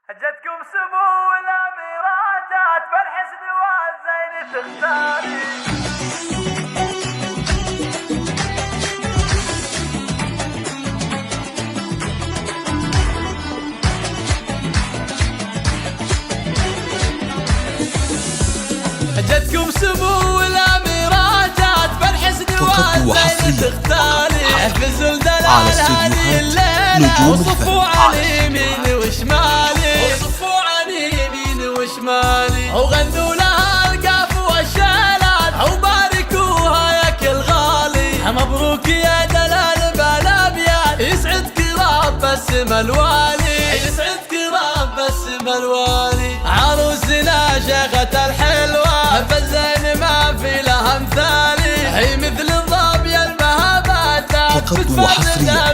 جتكم سمو الأميرات بالحسن والزين تختاري. جتكم سمو الأميرات بالحسن والزين تختاري. احفزوا الدلال هذه الليلة وصفوا على يمين وشمالي، وصفوا على يمين وشمالي، وغنوا لها القاف والشالات وباركوها يا كل غالي. مبروك يا دلال بالابيات، يسعدك رب السما الوالي، يسعدك رب السما الوالي. عروسنا شيخة الحلوة بالزين ما في لها امثالي، هي مثل الظبي المهابات تتفرد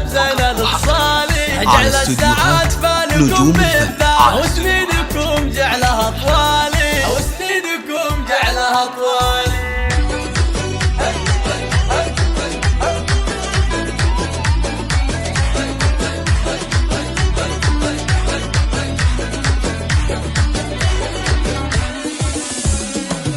بزين الخصالي. جعل الساعات فالكم بالذات وسنينكم جعلها طوالي، وسنينكم جعلها طوالي.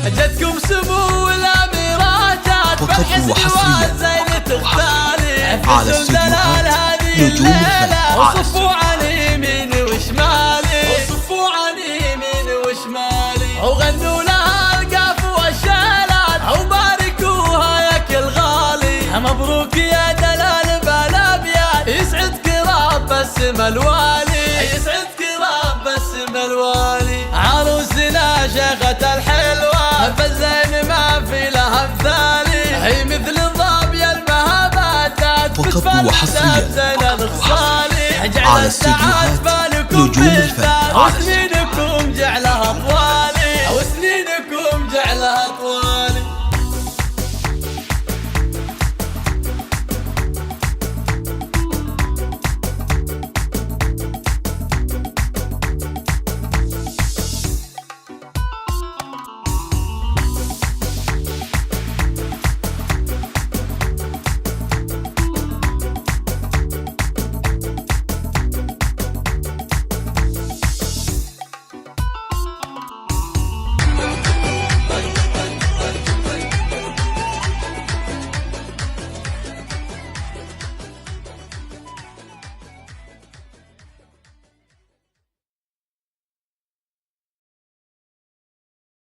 جتكم سمو الأميرات بالحسن والزين تختاري. احفزوا الدلال هذه الليلة وصفوا على يمين وشمالي، وصفوا على يمين وشمالي، وغنوا لها القاف والشالات وباركوها يا كل غالي. مبروك يا دلال بالابيات، يسعدك رب السما الوالي، يسعدك رب السما الوالي. عروسنا شيخة الحلوة بالزين ما في لها امثالي، هي مثل الظبي المهابات فقط وحصريا جعل الساعات بالكم بالذات